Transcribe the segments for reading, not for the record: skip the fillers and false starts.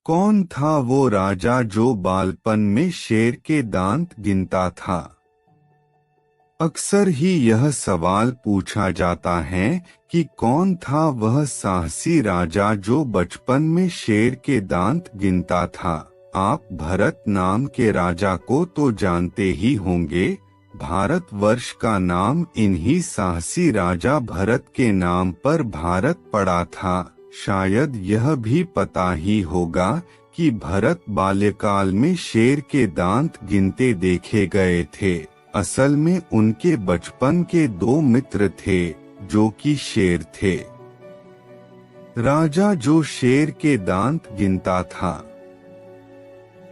कौन था वो राजा जो बालपन में शेर के दांत गिनता था? अक्सर ही यह सवाल पूछा जाता है कि कौन था वह साहसी राजा जो बचपन में शेर के दांत गिनता था। आप भरत नाम के राजा को तो जानते ही होंगे। भारतवर्ष का नाम इन्हीं साहसी राजा भरत के नाम पर भारत पड़ा था। शायद यह भी पता ही होगा कि भरत बाल्यकाल में शेर के दांत गिनते देखे गए थे। असल में उनके बचपन के दो मित्र थे जो कि शेर थे। राजा जो शेर के दांत गिनता था।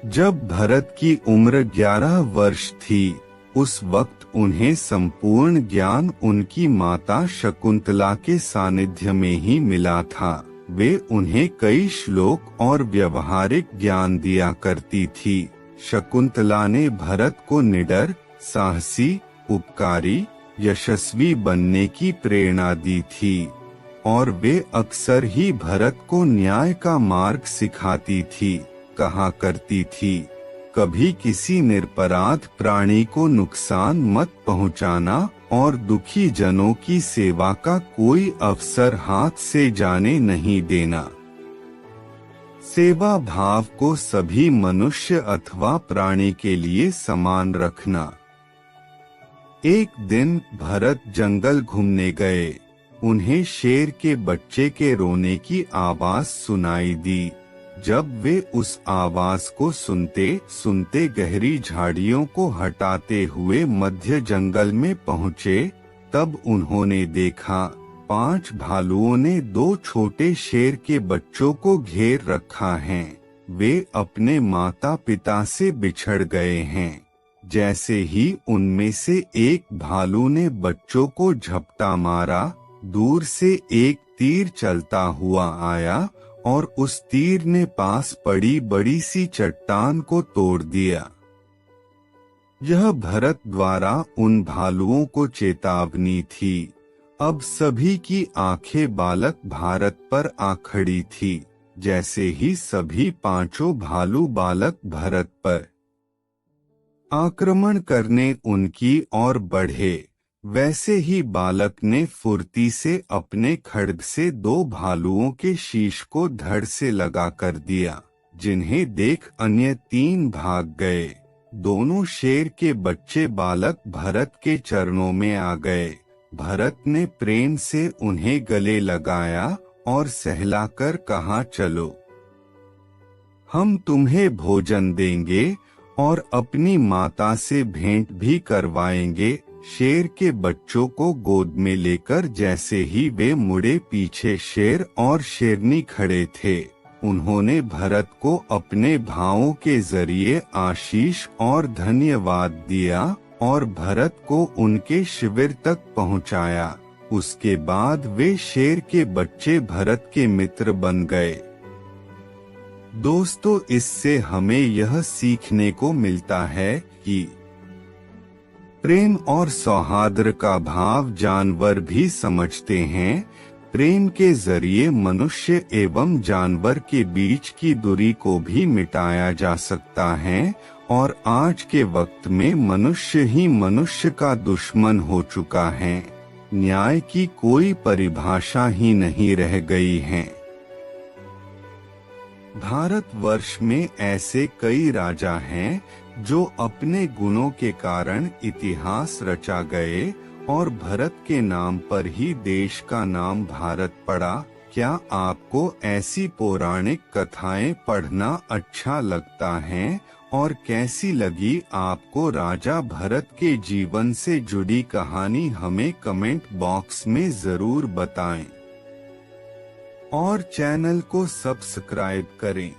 जब भरत की उम्र 11 वर्ष थी, उस वक्त उन्हें संपूर्ण ज्ञान उनकी माता शकुंतला के सानिध्य में ही मिला था। वे उन्हें कई श्लोक और व्यवहारिक ज्ञान दिया करती थी। शकुंतला ने भरत को निडर, साहसी, उपकारी, यशस्वी बनने की प्रेरणा दी थी और वे अक्सर ही भरत को न्याय का मार्ग सिखाती थी। कहा करती थी, कभी किसी निरपराध प्राणी को नुकसान मत पहुंचाना और दुखी जनों की सेवा का कोई अवसर हाथ से जाने नहीं देना। सेवा भाव को सभी मनुष्य अथवा प्राणी के लिए समान रखना। एक दिन भरत जंगल घूमने गए। उन्हें शेर के बच्चे के रोने की आवाज सुनाई दी। जब वे उस आवाज को सुनते सुनते गहरी झाड़ियों को हटाते हुए मध्य जंगल में पहुँचे, तब उन्होंने देखा 5 भालुओं ने 2 छोटे शेर के बच्चों को घेर रखा है। वे अपने माता पिता से बिछड़ गए हैं। जैसे ही उनमें से एक भालू ने बच्चों को झपटा मारा, दूर से एक तीर चलता हुआ आया और उस तीर ने पास पड़ी बड़ी सी चट्टान को तोड़ दिया। यह भरत द्वारा उन भालुओं को चेतावनी थी। अब सभी की आंखें बालक भारत पर आ खड़ी थी। जैसे ही सभी 5 भालू बालक भरत पर आक्रमण करने उनकी ओर बढ़े, वैसे ही बालक ने फुर्ती से अपने खड्ग से 2 भालुओं के शीश को धड़ से लगा कर दिया, जिन्हें देख अन्य 3 भाग गए। दोनों शेर के बच्चे बालक भरत के चरणों में आ गए। भरत ने प्रेम से उन्हें गले लगाया और सहलाकर कहा, चलो, हम तुम्हें भोजन देंगे और अपनी माता से भेंट भी करवाएंगे। शेर के बच्चों को गोद में लेकर जैसे ही वे मुड़े, पीछे शेर और शेरनी खड़े थे। उन्होंने भरत को अपने भावों के जरिए आशीष और धन्यवाद दिया और भरत को उनके शिविर तक पहुंचाया। उसके बाद वे शेर के बच्चे भरत के मित्र बन गए। दोस्तों, इससे हमें यह सीखने को मिलता है कि प्रेम और सौहार्द का भाव जानवर भी समझते हैं। प्रेम के जरिए मनुष्य एवं जानवर के बीच की दूरी को भी मिटाया जा सकता है और आज के वक्त में मनुष्य ही मनुष्य का दुश्मन हो चुका है। न्याय की कोई परिभाषा ही नहीं रह गई है। भारतवर्ष में ऐसे कई राजा हैं जो अपने गुणों के कारण इतिहास रचा गए और भरत के नाम पर ही देश का नाम भारत पड़ा। क्या आपको ऐसी पौराणिक कथाएं पढ़ना अच्छा लगता है और कैसी लगी आपको राजा भरत के जीवन से जुड़ी कहानी? हमें कमेंट बॉक्स में जरूर बताएं और चैनल को सब्सक्राइब करें।